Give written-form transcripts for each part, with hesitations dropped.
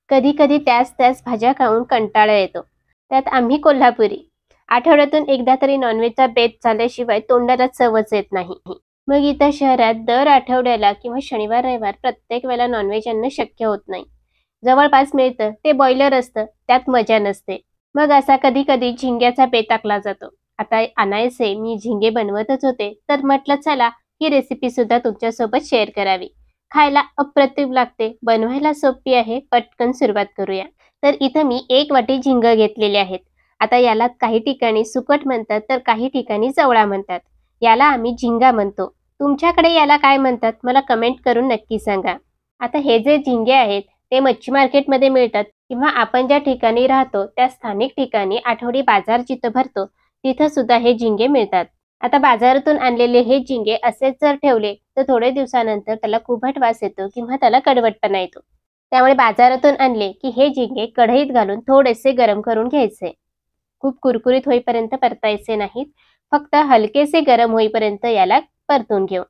कधी कधी त्याच त्याच भाज्या खाऊन कंटाळा येतो. त्यात आम्ही कोल्हापुरी. आठवड्यातून एकदा तरी नॉनव्हेजचा बेत झाल्याशिवाय तोंडाला चवच येत नाही. मग इथं शहरात दर आठवड्याला किंवा शनिवार रविवार प्रत्येक वेळेला नॉनव्हेज आणणं शक्य होत नाही. जवळपास मिळतं ते बॉयलर असतं, त्यात मजा नसते. मग असा कधी कधी झिंग्याचा बेत आखला जातो. आता आणायचे मी झिंगे बनवतच होते तर म्हटलं चला ही रेसिपी सुद्धा तुमच्यासोबत शेअर करावी. खायला अप्रतिम लागते, बनवायला सोपी आहे. पटकन सुरुवात करूया. तर इथं मी 1 वाटी झिंग घेतलेले आहेत. आता याला काही ठिकाणी सुकट म्हणतात तर काही ठिकाणी जवळा म्हणतात. याला आम्ही झिंगा म्हणतो. तुमच्याकडे याला काय म्हणतात मला कमेंट करून नक्की सांगा. आता हे जे झिंगे आहेत ते मच्छी मार्केटमध्ये मिळतात किंवा आपण ज्या ठिकाणी राहतो त्या स्थानिक ठिकाणी आठवडी बाजार जिथं भरतो तिथं सुद्धा हे झिंगे मिळतात. आता बाजारातून आणलेले हे झिंगे असेच जर ठेवले तर थोडे दिवसानंतर त्याला कुबट वास येतो किंवा त्याला कडवटपणा येतो. त्यामुळे बाजारातून आणले की हे झिंगे कढईत घालून थोडेसे गरम करून घ्यायचे. खूप कुरकुरीत होईपर्यंत परतायचे नाहीत, फक्त हलकेसे गरम होईपर्यंत याला परतून घेऊ.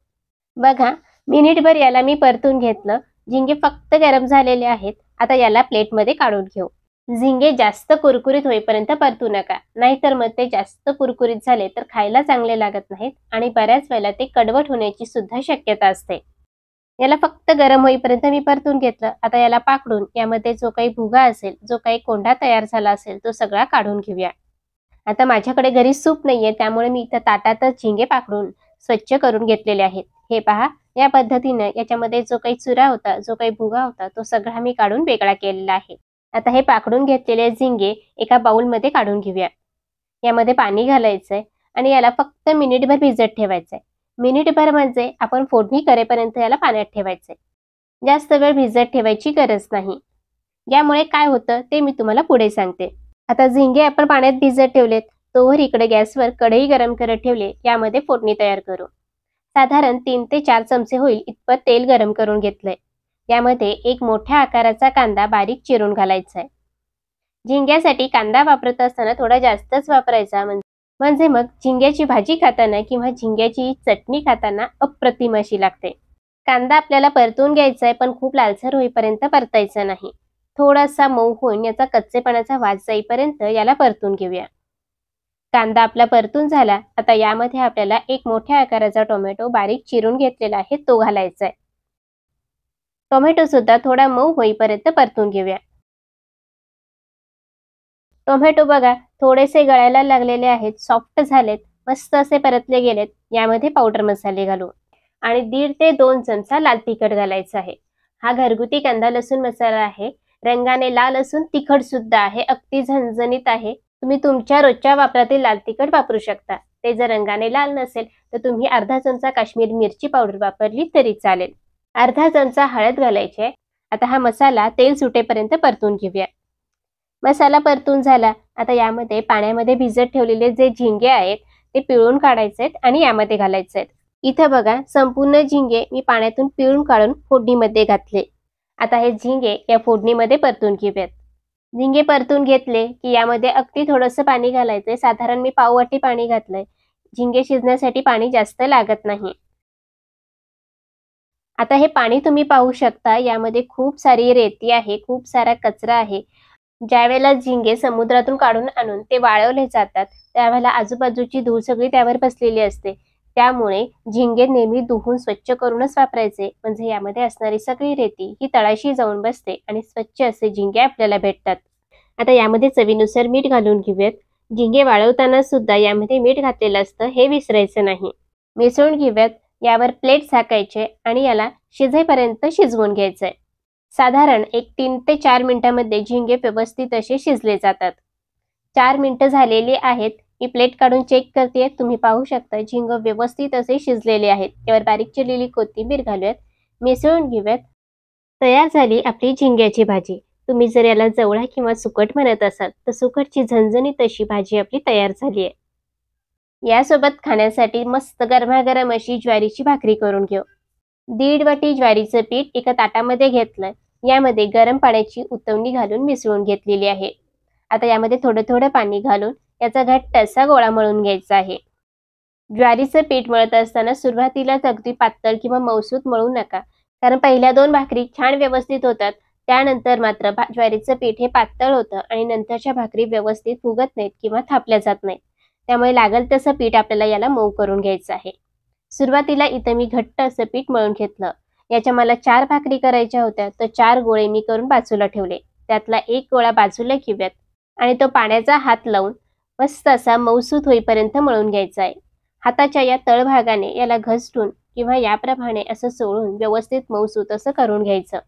बघा मिनिटभर याला मी परतून घेतलं. झिंगे फक्त गरम झालेले आहेत. आता याला प्लेटमध्ये काढून घेऊ. झिंगे जास्त कुरकुरीत होईपर्यंत परतू नका, नाहीतर मग ते जास्त कुरकुरीत झाले तर खायला चांगले लागत नाहीत आणि बऱ्याच वेळेला ते कडवट होण्याची सुद्धा शक्यता असते. याला फक्त गरम होईपर्यंत मी परतून घेतलं. आता याला पाकडून यामध्ये जो काही भुगा असेल, जो काही कोंडा तयार झाला असेल तो सगळा काढून घेऊया. आता माझ्याकडे घरी सूप नाहीये त्यामुळे मी इथं ताटातच झिंगे पाकडून स्वच्छ करून घेतलेले आहेत. हे पहा या पद्धतीने याच्यामध्ये जो काही चुरा होता, जो काही भुगा होता तो सगळा मी काढून वेगळा केलेला आहे. आता हे पाकडून घेतलेले झिंगे एका बाउलमध्ये काढून घेऊया. यामध्ये पाणी घालायचंय आणि याला फक्त मिनिटभर भिजत ठेवायचंय. मिनिटभर म्हणजे आपण फोडणी करेपर्यंत याला पाण्यात ठेवायचंय. जास्त वेळ भिजत ठेवायची गरज नाही. यामुळे काय होतं ते मी तुम्हाला पुढे सांगते. आता झिंगे आपण पाण्यात भिजत ठेवलेत तोवर इकडे गॅसवर कढई गरम करत ठेवले. यामध्ये फोडणी तयार करू. साधारण 3 ते 4 चमचे होईल इतपत तेल गरम करून घेतलंय. यामध्ये एक मोठ्या आकाराचा कांदा बारीक चिरून घालायचा आहे. झिंग्यासाठी कांदा वापरत असताना थोडा जास्तच वापरायचा, म्हणजे मग झिंग्याची भाजी खाताना किंवा झिंग्याची चटणी खाताना अप्रतिम अशी लागते. कांदा आपल्याला परतून घ्यायचा आहे पण खूप लालसर होईपर्यंत परतायचा नाही. थोडासा मऊ होऊन याचा कच्चेपणाचा वास जाईपर्यंत याला परतून घेऊया. कांदा आपला परतून झाला. आता यामध्ये आपल्याला एक मोठ्या आकाराचा टोमॅटो बारीक चिरून घेतलेला आहे तो घालायचा आहे. टोमॅटो सुद्धा थोडा मऊ होईपर्यंत परतून घेऊया. टोमॅटो बघा थोडेसे गळायला लागलेले आहेत, सॉफ्ट झालेत, मस्त असे परतले गेलेत. यामध्ये पावडर मसाले घालू आणि 1.5 ते 2 चमचा लाल तिखट घालायचा आहे. हा घरगुती कांदा लसूण मसाला आहे. रंगाने लाल असून तिखट सुद्धा आहे, अगदी झणझणीत आहे. तुम्ही तुमच्या रोजच्या वापरातील लाल तिखट वापरू शकता. ते जर रंगाने लाल नसेल तर तुम्ही अर्धा चमचा काश्मीर मिरची पावडर वापरली तरी चालेल. अर्धा चमचा हळद घालायची आहे. आता हा मसाला तेल सुटेपर्यंत परतून घेऊया. मसाला परतून झाला. आता यामध्ये पाण्यामध्ये भिजत ठेवलेले जे झिंगे आहेत ते पिळून काढायचे आहेत आणि यामध्ये घालायचे आहेत. इथं बघा संपूर्ण झिंगे मी पाण्यातून पिळून काढून फोडणीमध्ये घातले. आता हे झिंगे या फोडणीमध्ये परतून घेऊयात. झिंगे परतून घेतले की यामध्ये अगदी थोडंसं पाणी घालायचंय. साधारण मी पाव वाटी पाणी घातलंय. झिंगे शिजण्यासाठी पाणी जास्त लागत नाही. आता हे पाणी तुम्ही पाहू शकता, यामध्ये खूप सारी रेती आहे, खूप सारा कचरा आहे. ज्यावेळेला झिंगे समुद्रातून काढून आणून ते वाळवले जातात त्यावेळेला आजूबाजूची धूळ सगळी त्यावर बसलेली असते. त्यामुळे झिंगे नेहमी धुवून स्वच्छ करूनच वापरायचे, म्हणजे यामध्ये असणारी सगळी रेती ही तळाशी जाऊन बसते आणि स्वच्छ असे झिंगे आपल्याला भेटतात. आता यामध्ये चवीनुसार मीठ घालून घेऊयात. झिंगे वाळवताना सुद्धा यामध्ये मीठ घातलेलं असतं, हे विसरायचं नाही. मिसळून घेऊयात. यावर प्लेट झाकायचे आणि याला शिजेपर्यंत शिजवून घ्यायचंय. साधारण 3 ते 4 मिनिटांमध्ये झिंगे व्यवस्थित असे शिजले जातात. 4 मिनिटं झालेली आहेत. मी प्लेट काढून चेक करते. तुम्ही पाहू शकता झिंग व्यवस्थित असे शिजलेले आहेत. यावर बारीक चिरलेली कोथिंबीर घालूयात. मिसळून घेऊयात. तयार झाली आपली झिंग्याची भाजी. तुम्ही जर याला जवळा किंवा सुकट म्हणत असाल तर सुकटची झणझणीत अशी भाजी आपली तयार झाली आहे. यासोबत खाण्यासाठी मस्त गरमागरम अशी ज्वारीची भाकरी करून घेऊ. 1.5 वाटी ज्वारीचं पीठ एका ताटामध्ये घेतलंय. यामध्ये गरम पाण्याची उतवणी घालून मिसळून घेतलेली आहे. आता यामध्ये थोडं थोडं पाणी घालून याचा घट्ट असा गोळा मळून घ्यायचा आहे. ज्वारीचं पीठ मळत असताना सुरुवातीलाच अगदी पातळ किंवा मऊसूत मळू नका, कारण पहिल्या 2 भाकरी छान व्यवस्थित होतात. त्यानंतर मात्र ज्वारीचं पीठ हे पातळ होतं आणि नंतरच्या भाकरी व्यवस्थित फुगत नाहीत किंवा थापल्या जात नाहीत. त्यामुळे लागेल तसं पीठ आपल्याला याला मऊ करून घ्यायचं आहे. सुरुवातीला इथं मी घट्ट असं पीठ मळून घेतलं. याच्या मला 4 भाकरी करायच्या होत्या, तर 4 गोळे मी करून बाजूला ठेवले. त्यातला एक गोळा बाजूला घेऊयात आणि तो पाण्याचा हात लावून मस्त असा मऊसूत होईपर्यंत मळून घ्यायचा आहे. हाताच्या या तळभागाने याला घसटून किंवा याप्रमाणे असं सोडून व्यवस्थित मऊसूत असं करून घ्यायचं.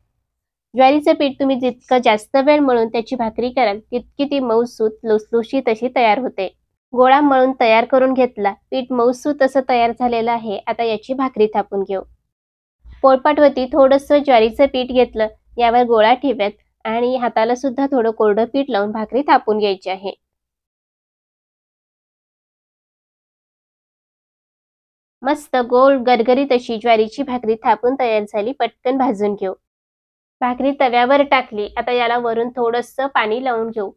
ज्वारीचं पीठ तुम्ही जितकं जास्त वेळ मळून त्याची भाकरी कराल तितकी ती मऊसूत लुसलुशीत अशी तयार होते. गोळा मळून तयार करून घेतला. पीठ मऊसूत असं तयार झालेलं आहे. आता याची भाकरी थापून घेऊ. पोळपाटवरती थोडंसं ज्वारीचं पीठ घेतलं. यावर गोळा ठेवूयात आणि हाताला सुद्धा थोडं कोरडं पीठ लावून भाकरी थापून घ्यायची आहे. मस्त गोल गरगरीत अशी ज्वारीची भाकरी थापून तयार झाली. पटकन भाजून घेऊ. भाकरी तव्यावर टाकली. आता याला वरून थोडंसं पाणी लावून घेऊ.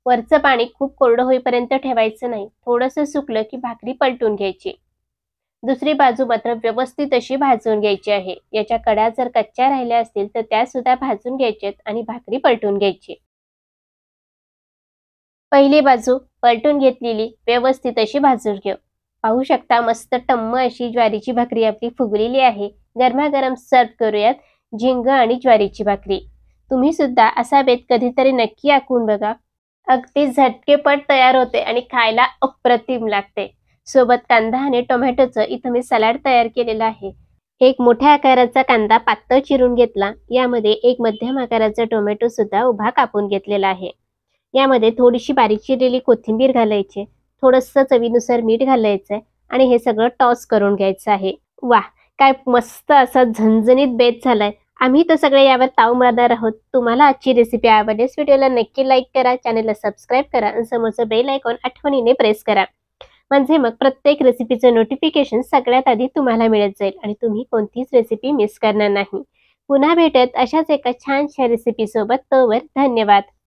वरचं पाणी खूप कोरडं होईपर्यंत ठेवायचं नाही. थोडंसं सुकलं की भाकरी पलटून घ्यायची. दुसरी बाजू मात्र व्यवस्थित अशी भाजून घ्यायची आहे. याच्या कडा जर कच्च्या राहिल्या असतील तर त्या सुद्धा भाजून घ्यायच्यात आणि भाकरी पलटून घ्यायची. पहिली बाजू पलटून घेतलेली व्यवस्थित अशी भाजून घेऊ. पाहू शकता मस्त टम्म अशी ज्वारीची भाकरी आपली फुगलेली आहे. गरमागरम सर्व करूयात झिंग आणि ज्वारीची भाकरी. तुम्ही सुद्धा असा बेत कधीतरी नक्की आखून बघा. अगदी झटकेपट तयार होते आणि खायला अप्रतिम लागते. सोबत कांदा आणि टोमॅटोचं इथं मी सलाड तयार केलेलं आहे. एक मोठ्या आकाराचा कांदा पातळ चिरून घेतला. यामध्ये एक मध्यम आकाराचा टोमॅटो सुद्धा उभा कापून घेतलेला आहे. यामध्ये थोडीशी बारीक चिरलेली कोथिंबीर घालायची, थोडंसं चवीनुसार मीठ घालायचंय आणि हे सगळं टॉस करून घ्यायचं आहे. वाह! काय मस्त असा झणझणीत बेत झालाय. आम्ही तर सगळे यावर ताव मारणार आहोत. तुम्हाला आजची रेसिपी आवडल्यास व्हिडिओला नक्की लाईक करा, चॅनलला सबस्क्राईब करा आणि समोरचं बेल आयकॉन आठवणीने प्रेस करा. म्हणजे मग प्रत्येक रेसिपीचं नोटिफिकेशन सगळ्यात आधी तुम्हाला मिळत जाईल आणि तुम्ही कोणतीच रेसिपी मिस करणार नाही. पुन्हा भेटत अशाच एका छानशा रेसिपीसोबत. तोवर धन्यवाद.